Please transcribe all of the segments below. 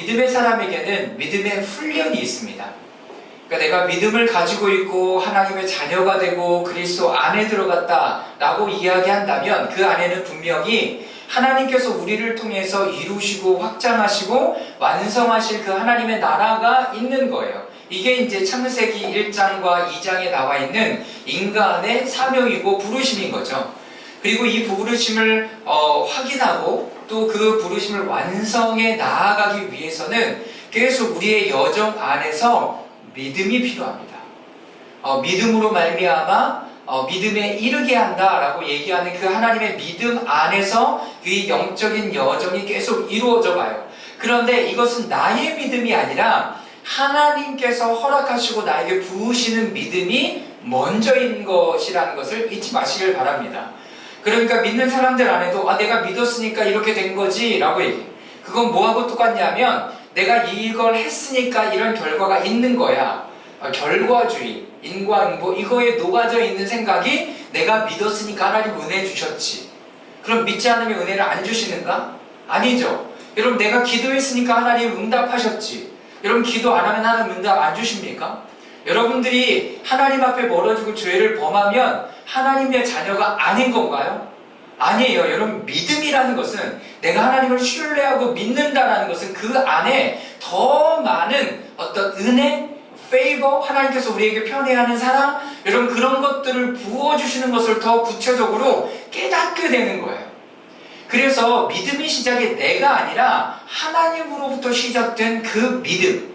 믿음의 사람에게는 믿음의 훈련이 있습니다. 그러니까 내가 믿음을 가지고 있고 하나님의 자녀가 되고 그리스도 안에 들어갔다라고 이야기한다면 그 안에는 분명히 하나님께서 우리를 통해서 이루시고 확장하시고 완성하실 그 하나님의 나라가 있는 거예요. 이게 이제 창세기 1장과 2장에 나와 있는 인간의 사명이고 부르심인 거죠. 그리고 이 부르심을 확인하고 또 그 부르심을 완성해 나아가기 위해서는 계속 우리의 여정 안에서 믿음이 필요합니다. 믿음으로 말미암아 믿음에 이르게 한다라고 얘기하는 그 하나님의 믿음 안에서 그 영적인 여정이 계속 이루어져 가요. 그런데 이것은 나의 믿음이 아니라 하나님께서 허락하시고 나에게 부으시는 믿음이 먼저인 것이라는 것을 잊지 마시길 바랍니다. 그러니까 믿는 사람들 안에도 내가 믿었으니까 이렇게 된 거지 라고 얘기해요. 그건 뭐하고 똑같냐면 내가 이걸 했으니까 이런 결과가 있는 거야. 결과주의, 인과응보 이거에 녹아져 있는 생각이 내가 믿었으니까 하나님 은혜 주셨지. 그럼 믿지 않으면 은혜를 안 주시는가? 아니죠. 여러분 내가 기도했으니까 하나님 응답하셨지. 여러분 기도 안 하면 하나님 응답 안 주십니까? 여러분들이 하나님 앞에 멀어지고 죄를 범하면 하나님의 자녀가 아닌 건가요? 아니에요. 여러분 믿음이라는 것은 내가 하나님을 신뢰하고 믿는다라는 것은 그 안에 더 많은 어떤 은혜, 페이버, 하나님께서 우리에게 편애하는 사랑, 여러분 그런 것들을 부어주시는 것을 더 구체적으로 깨닫게 되는 거예요. 그래서 믿음의 시작이 내가 아니라 하나님으로부터 시작된 그 믿음,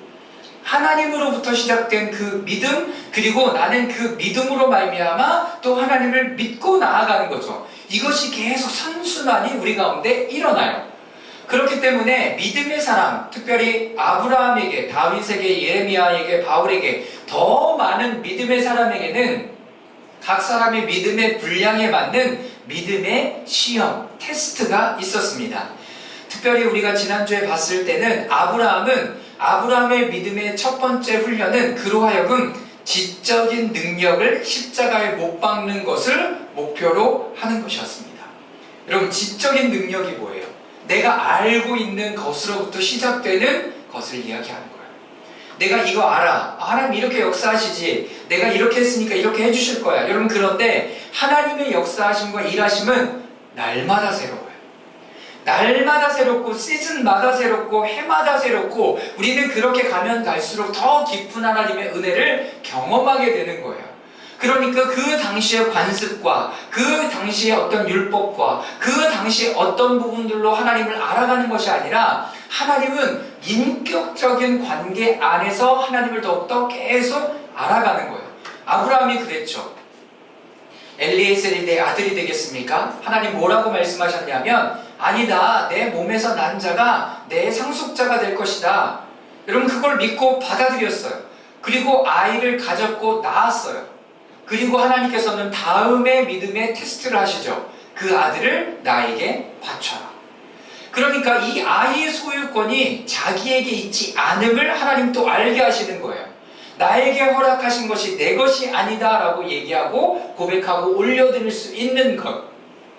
하나님으로부터 시작된 그 믿음, 그리고 나는 그 믿음으로 말미암아 또 하나님을 믿고 나아가는 거죠. 이것이 계속 선순환이 우리 가운데 일어나요. 그렇기 때문에 믿음의 사람, 특별히 아브라함에게, 다윗에게, 예레미야에게, 바울에게 더 많은 믿음의 사람에게는 각 사람의 믿음의 분량에 맞는 믿음의 시험, 테스트가 있었습니다. 특별히 우리가 지난주에 봤을 때는 아브라함의 믿음의 첫 번째 훈련은 그로 하여금 지적인 능력을 십자가에 못 박는 것을 목표로 하는 것이었습니다. 여러분 지적인 능력이 뭐예요? 내가 알고 있는 것으로부터 시작되는 것을 이야기하는 거예요. 내가 이거 알아. 하나님 이렇게 역사하시지. 내가 이렇게 했으니까 이렇게 해주실 거야. 여러분 그런데 하나님의 역사하심과 일하심은 날마다 새로워요. 날마다 새롭고 시즌마다 새롭고 해마다 새롭고 우리는 그렇게 가면 갈수록 더 깊은 하나님의 은혜를 경험하게 되는 거예요. 그러니까 그 당시의 관습과 그 당시의 어떤 율법과 그 당시의 어떤 부분들로 하나님을 알아가는 것이 아니라 하나님은 인격적인 관계 안에서 하나님을 더욱더 계속 알아가는 거예요. 아브라함이 그랬죠. 엘리에셀이 내 아들이 되겠습니까? 하나님 뭐라고 말씀하셨냐면 아니다. 내 몸에서 난 자가 내 상속자가 될 것이다. 여러분 그걸 믿고 받아들였어요. 그리고 아이를 가졌고 낳았어요. 그리고 하나님께서는 다음에 믿음의 테스트를 하시죠. 그 아들을 나에게 바쳐라. 그러니까 이 아이의 소유권이 자기에게 있지 않음을 하나님 또 알게 하시는 거예요. 나에게 허락하신 것이 내 것이 아니다라고 얘기하고 고백하고 올려드릴 수 있는 것.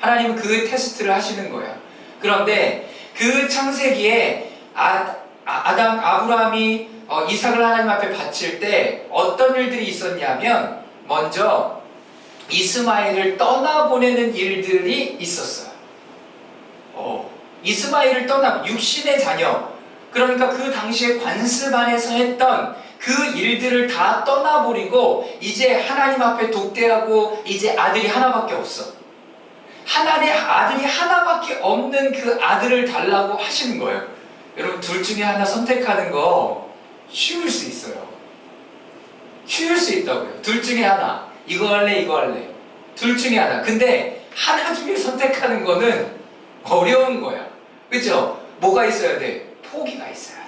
하나님은 그 테스트를 하시는 거예요. 그런데 그 창세기에 아브라함이 이삭을 하나님 앞에 바칠 때 어떤 일들이 있었냐면 먼저 이스마엘을 떠나보내는 일들이 있었어요. 이스마엘을 육신의 자녀, 그러니까 그 당시에 관습 안에서 했던 그 일들을 다 떠나버리고 이제 하나님 앞에 독대하고 이제 아들이 하나밖에 없어. 하나님의 아들이 하나밖에 없는 그 아들을 달라고 하시는 거예요. 여러분 둘 중에 하나 선택하는 거 쉬울 수 있어요. 쉬울 수 있다고요. 둘 중에 하나. 이거 할래 이거 할래. 둘 중에 하나. 근데 하나 중에 선택하는 거는 어려운 거야. 그렇죠? 뭐가 있어야 돼? 포기가 있어야 돼.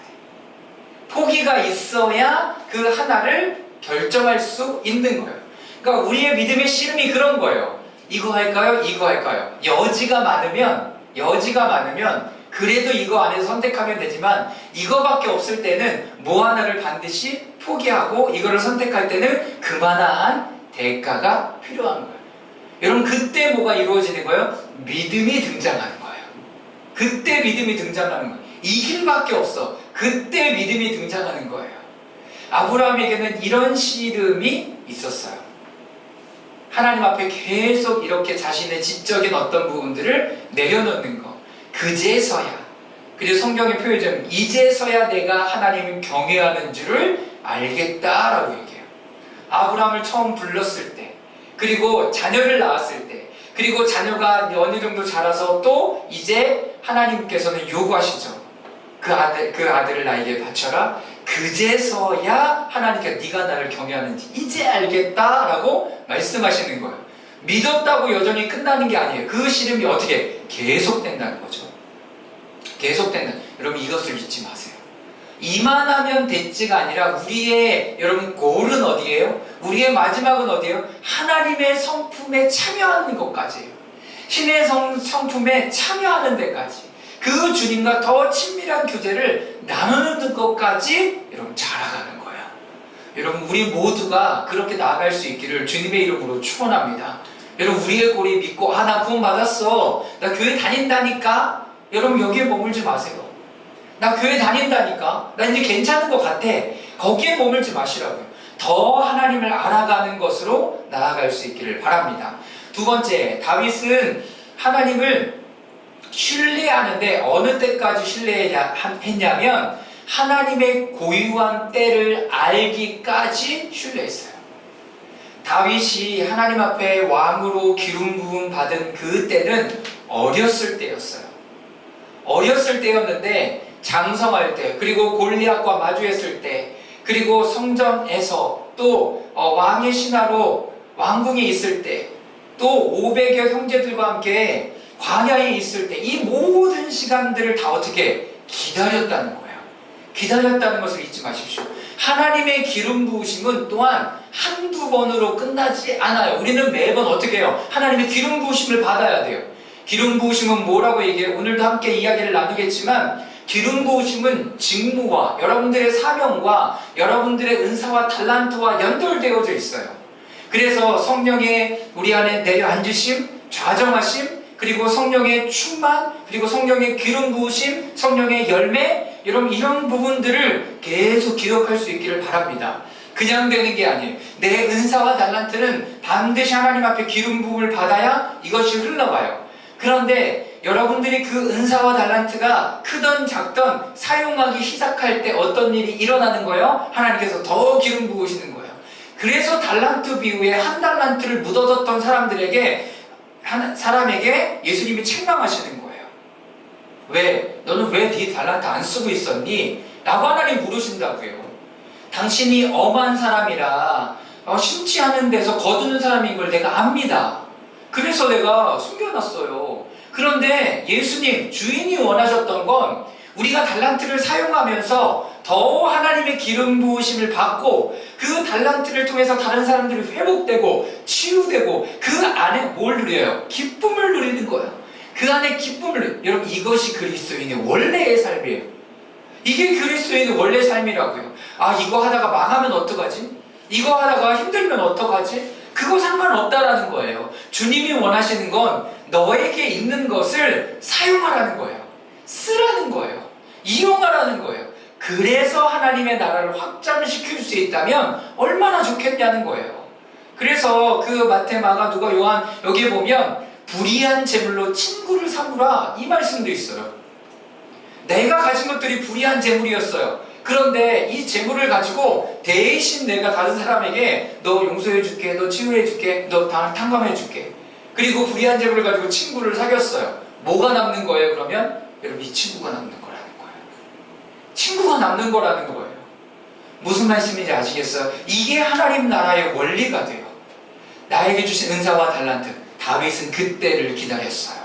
포기가 있어야 그 하나를 결정할 수 있는 거예요. 그러니까 우리의 믿음의 씨름이 그런 거예요. 이거 할까요? 이거 할까요? 여지가 많으면 그래도 이거 안에서 선택하면 되지만 이거밖에 없을 때는 뭐 하나를 반드시 포기하고 이거를 선택할 때는 그만한 대가가 필요한 거예요. 여러분 그때 뭐가 이루어지는 거예요? 믿음이 등장하는 거예요. 그때 믿음이 등장하는 거예요. 이 길밖에 없어. 그때 믿음이 등장하는 거예요. 아브라함에게는 이런 씨름이 있었어요. 하나님 앞에 계속 이렇게 자신의 지적인 어떤 부분들을 내려놓는 거. 그제서야, 그리고 성경의 표현은 이제서야 내가 하나님을 경외하는 줄을 알겠다라고 얘기해요. 아브라함을 처음 불렀을 때, 그리고 자녀를 낳았을 때, 그리고 자녀가 어느 정도 자라서 또 이제 하나님께서는 요구하시죠. 그 아들을 나에게 바쳐라. 그제서야 하나님께서 네가 나를 경외하는지 이제 알겠다라고 말씀하시는 거예요. 믿었다고 여전히 끝나는 게 아니에요. 그 씨름이 어떻게 계속된다는 거죠. 계속된다. 여러분 이것을 잊지 마세요. 이만하면 됐지가 아니라 우리의 여러분 골은 어디예요? 우리의 마지막은 어디예요? 하나님의 성품에 참여하는 것까지예요. 신의 성품에 참여하는 데까지. 그 주님과 더 친밀한 교제를 나누는 것까지 여러분 자라가는 거예요. 여러분 우리 모두가 그렇게 나아갈 수 있기를 주님의 이름으로 축원합니다. 여러분 우리의 골이 믿고 나 구원 받았어. 나 교회 다닌다니까. 여러분 여기에 머물지 마세요. 나 교회 다닌다니까. 나 이제 괜찮은 것 같아. 거기에 머물지 마시라고요. 더 하나님을 알아가는 것으로 나아갈 수 있기를 바랍니다. 두 번째, 다윗은 하나님을 신뢰하는데 어느 때까지 신뢰했냐면 하나님의 고유한 때를 알기까지 신뢰했어요. 다윗이 하나님 앞에 왕으로 기름 부음 받은 그 때는 어렸을 때였어요. 어렸을 때였는데 장성할 때, 그리고 골리앗과 마주했을 때, 그리고 성전에서 또 왕의 신하로 왕궁에 있을 때, 또 500여 형제들과 함께 광야에 있을 때, 이 모든 시간들을 다 어떻게 기다렸다는 거예요. 기다렸다는 것을 잊지 마십시오. 하나님의 기름 부으심은 또한 한두 번으로 끝나지 않아요. 우리는 매번 어떻게 해요? 하나님의 기름 부으심을 받아야 돼요. 기름 부으심은 뭐라고 얘기해요? 오늘도 함께 이야기를 나누겠지만 기름 부으심은 직무와 여러분들의 사명과 여러분들의 은사와 달란트와 연결되어져 있어요. 그래서 성령의 우리 안에 내려앉으심, 좌정하심, 그리고 성령의 충만, 그리고 성령의 기름 부으심, 성령의 열매, 여러분 이런 부분들을 계속 기억할 수 있기를 바랍니다. 그냥 되는 게 아니에요. 내 은사와 달란트는 반드시 하나님 앞에 기름 부음을 받아야 이것이 흘러가요. 그런데 여러분들이 그 은사와 달란트가 크던 작던 사용하기 시작할 때 어떤 일이 일어나는 거예요? 하나님께서 더 기름 부으시는 거예요. 그래서 달란트 비유에 한 달란트를 묻어뒀던 사람에게 예수님이 책망하시는 거예요. 왜? 너는 왜 네 달란트 안 쓰고 있었니? 라고 하나님 물으신다고요. 당신이 엄한 사람이라 심지 않은 데서 거두는 사람인 걸 내가 압니다. 그래서 내가 숨겨놨어요. 그런데 예수님, 주인이 원하셨던 건 우리가 달란트를 사용하면서 더 하나님의 기름 부으심을 받고 그 달란트를 통해서 다른 사람들이 회복되고 치유되고 그 안에 뭘 누려요? 기쁨을 누리는 거예요. 그 안에 기쁨을 누려요. 여러분 이것이 그리스도인의 원래의 삶이에요. 이게 그리스도인의 원래 삶이라고요. 이거 하다가 망하면 어떡하지? 이거 하다가 힘들면 어떡하지? 그거 상관없다라는 거예요. 주님이 원하시는 건 너에게 있는 것을 사용하라는 거예요. 쓰라는 거예요. 이용하라는 거예요. 그래서 하나님의 나라를 확장시킬 수 있다면 얼마나 좋겠냐는 거예요. 그래서 그 마태, 마가, 누가, 요한 여기에 보면 불의한 재물로 친구를 삼으라 이 말씀도 있어요. 내가 가진 것들이 불의한 재물이었어요. 그런데 이 재물을 가지고 대신 내가 다른 사람에게 너 용서해줄게, 너 치유해줄게, 너 탕감해줄게. 그리고 불의한 재물을 가지고 친구를 사귀었어요. 뭐가 남는 거예요? 그러면 여러분 이 친구가 남는 거라는 거예요. 친구가 남는 거라는 거예요. 무슨 말씀인지 아시겠어요? 이게 하나님 나라의 원리가 돼요. 나에게 주신 은사와 달란트, 다윗은 그때를 기다렸어요.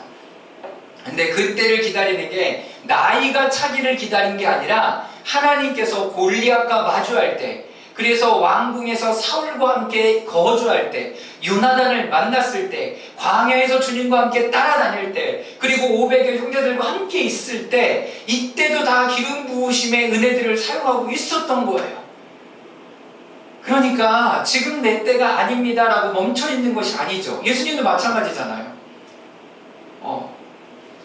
근데 그때를 기다리는 게 나이가 차기를 기다린 게 아니라 하나님께서 골리앗과 마주할 때, 그래서 왕궁에서 사울과 함께 거주할 때, 요나단을 만났을 때, 광야에서 주님과 함께 따라다닐 때, 그리고 500여 형제들과 함께 있을 때, 이때도 다 기름 부으심의 은혜들을 사용하고 있었던 거예요. 그러니까 지금 내 때가 아닙니다라고 멈춰있는 것이 아니죠. 예수님도 마찬가지잖아요.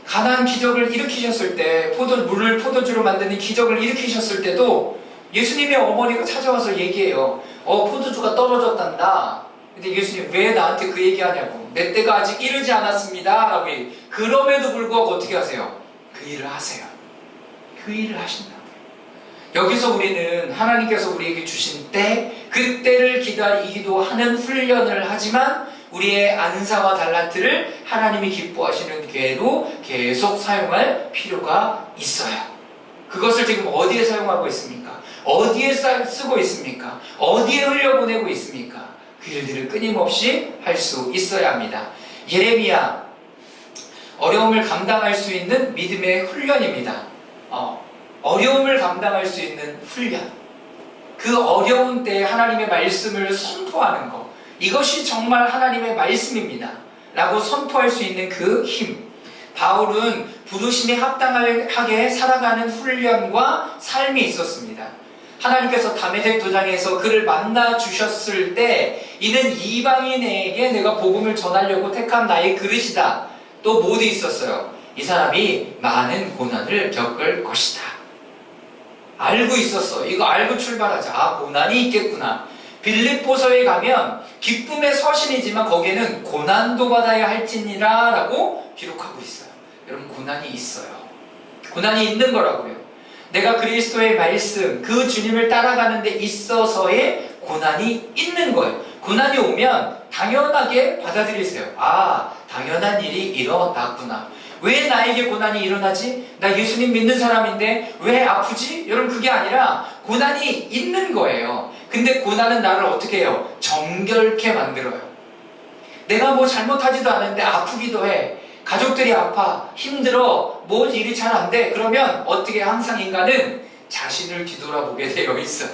가나안 기적을 일으키셨을 때, 물을 포도주로 만드는 기적을 일으키셨을 때도 예수님의 어머니가 찾아와서 얘기해요. 포도주가 떨어졌단다. 근데 예수님 왜 나한테 그 얘기하냐고. 내 때가 아직 이르지 않았습니다 라고 얘기해. 그럼에도 불구하고 어떻게 하세요? 그 일을 하세요. 그 일을 하신다고요. 여기서 우리는 하나님께서 우리에게 주신 때, 그 때를 기다리기도 하는 훈련을 하지만 우리의 안사와 달란트를 하나님이 기뻐하시는 기회로 계속 사용할 필요가 있어요. 그것을 지금 어디에 사용하고 있습니까? 어디에 쓰고 있습니까? 어디에 흘려보내고 있습니까? 그 일들을 끊임없이 할 수 있어야 합니다. 예레미야, 어려움을 감당할 수 있는 믿음의 훈련입니다. 어려움을 감당할 수 있는 훈련. 그 어려운 때에 하나님의 말씀을 선포하는 것. 이것이 정말 하나님의 말씀입니다. 라고 선포할 수 있는 그 힘. 바울은 부르심에 합당하게 살아가는 훈련과 삶이 있었습니다. 하나님께서 다메섹 도장에서 그를 만나 주셨을 때 이는 이방인에게 내가 복음을 전하려고 택한 나의 그릇이다. 또 뭐도 있었어요. 이 사람이 많은 고난을 겪을 것이다. 알고 있었어. 이거 알고 출발하자. 고난이 있겠구나. 빌립보서에 가면 기쁨의 서신이지만 거기에는 고난도 받아야 할지니라 라고 기록하고 있어요. 여러분, 고난이 있어요. 고난이 있는 거라고요. 내가 그리스도의 말씀, 그 주님을 따라가는 데 있어서의 고난이 있는 거예요. 고난이 오면 당연하게 받아들이세요. 당연한 일이 일어났구나. 왜 나에게 고난이 일어나지? 나 예수님 믿는 사람인데 왜 아프지? 여러분, 그게 아니라 고난이 있는 거예요. 근데 고난은 나를 어떻게 해요? 정결케 만들어요. 내가 뭐 잘못하지도 않은데 아프기도 해. 가족들이 아파, 힘들어, 뭐 일이 잘 안 돼. 그러면 어떻게 항상 인간은 자신을 뒤돌아보게 되어 있어요.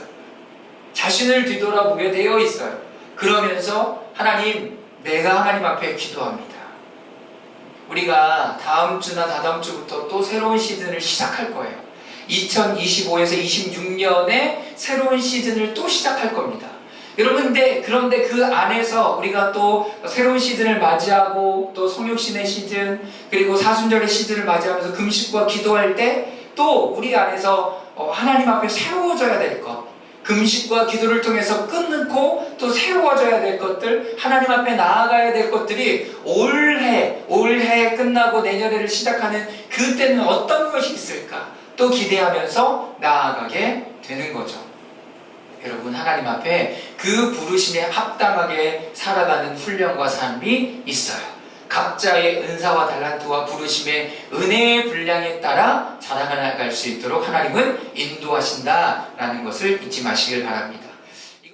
자신을 뒤돌아보게 되어 있어요. 그러면서 하나님, 내가 하나님 앞에 기도합니다. 우리가 다음 주나 다다음 주부터 또 새로운 시즌을 시작할 거예요. 2025에서 26년에 새로운 시즌을 또 시작할 겁니다. 여러분, 그런데 그 안에서 우리가 또 새로운 시즌을 맞이하고 또 성육신의 시즌, 그리고 사순절의 시즌을 맞이하면서 금식과 기도할 때 또 우리 안에서 하나님 앞에 세워져야 될 것, 금식과 기도를 통해서 끊고 또 세워져야 될 것들, 하나님 앞에 나아가야 될 것들이 올해 끝나고 내년에를 시작하는 그때는 어떤 것이 있을까? 또 기대하면서 나아가게 되는 거죠. 여러분, 하나님 앞에 그 부르심에 합당하게 살아가는 훈련과 삶이 있어요. 각자의 은사와 달란트와 부르심의 은혜의 분량에 따라 자라나갈 수 있도록 하나님은 인도하신다라는 것을 잊지 마시길 바랍니다.